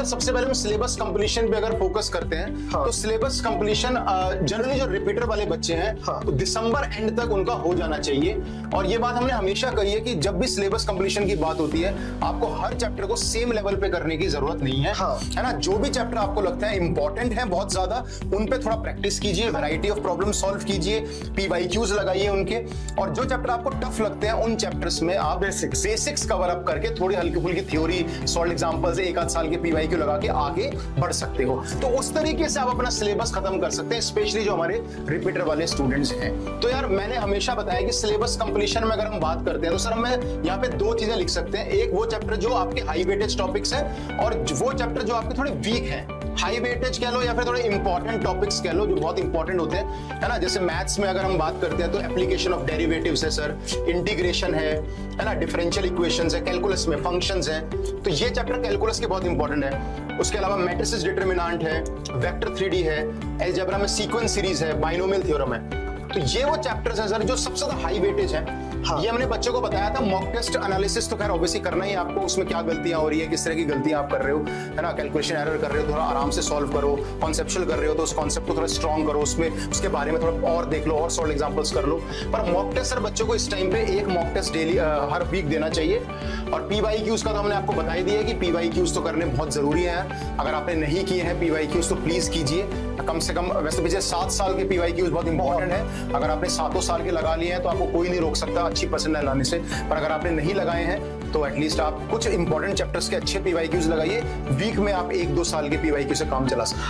सबसे पहले हम सिलेबस कंप्लीशन पे अगर फोकस करते हैं हाँ। तो सिलेबस कंप्लीशन जनरली जो रिपीटर वाले बच्चे हैं हाँ। तो दिसंबर एंड तक उनका हो जाना चाहिए। और ये बात हमने हमेशा कही है कि जब भी सिलेबस कंप्लीशन की बात होती है आपको हर चैप्टर को सेम लेवल पे करने की जरूरत नहीं है। हाँ। है ना, जो भी चैप्टर आपको लगता है इंपॉर्टेंट है बहुत ज्यादा उन पे थोड़ा प्रैक्टिस कीजिए, वैरायटी ऑफ प्रॉब्लम सॉल्व कीजिए, पीवाईक्यूज लगाइए उनके। और जो चैप्टर आपको टफ लगते हैं उन चैप्टर्स में आप बेसिक्स कवर अप करके थोड़ी हल्की फुल्की थ्योरी सॉल्व एग्जांपल्स एक आध साल के पीवाईक्यू लगा के आगे बढ़ सकते हो। तो उस तरीके से आप अपना सिलेबस खत्म कर सकते हैं, स्पेशली जो हमारे रिपीटर वाले स्टूडेंट्स हैं। तो यार मैंने हमेशा बताया कि सिलेबस कंप्लीशन में अगर हम बात करते हैं तो सर हमें यहाँ पे दो चीजें लिख सकते हैं। एक वो चैप्टर जो आपके हाई वेटेज टॉपिक्स हैं और वो चैप्टर जो आपके थोड़े वीक हैं। हाई वेटेज कह लो या फिर थोड़े इंपॉर्टेंट टॉपिक्स कह लो जो बहुत इंपॉर्टेंट होते हैं, है ना। जैसे मैथ्स में अगर हम बात करते हैं तो एप्लीकेशन ऑफ डेरिवेटिव्स है सर, इंटीग्रेशन है ना, डिफरेंशियल इक्वेशंस है, कैलकुलस में फंक्शंस हैं। तो ये चैप्टर कैलकुलस के बहुत इंपॉर्टेंट है। उसके अलावा मैट्रिसेस डिटरमिनेंट है, वेक्टर 3D है, अलजेब्रा में सीक्वेंस सीरीज है, बाइनोमियल थ्योरम है। तो ये वो चैप्टर्स हैं सर जो सबसे ज्यादा हाई वेटेज है। हाँ। ये हमने बच्चों को बताया था। मॉक टेस्ट एनालिसिस तो खैर ऑब्वियसली करना ही है आपको, उसमें क्या गलतियां हो रही है, किस तरह की गलतियां आप कर रहे हो, है ना, कैलकुलेशन एरर कर रहे हो, थोड़ा आराम से सॉल्व करो। कॉन्सेप्चुअल कर रहे हो तो उस कॉन्सेप्ट को थोड़ा स्ट्रॉन्ग करो, उसमें उसके बारे में थोड़ा और देख लो और सॉल्व एग्जांपल्स कर लो। पर मॉक टेस्ट सर बच्चों को इस टाइम पे एक मॉक टेस्ट डेली हर वीक देना चाहिए। और पीवाईक्यूज का तो हमने आपको बता ही दिया है कि पीवाईक्यूज तो करने बहुत जरूरी है। अगर आपने नहीं किए हैं पीवाईक्यूज तो प्लीज कीजिए, कम से कम। वैसे पिछले 7 साल के पीवाईक्यूज बहुत इंपॉर्टेंट है। अगर आपने 7 साल के लगा लिए हैं तो आपको कोई नहीं रोक सकता अच्छी परसेंटाइल लाने से। पर अगर आपने नहीं लगाए हैं तो एटलीस्ट आप कुछ इंपॉर्टेंट चैप्टर्स के अच्छे पीवाईक्यूज लगाइए। वीक में आप 1-2 साल के पीवाईक्यू से काम चला सकते हैं।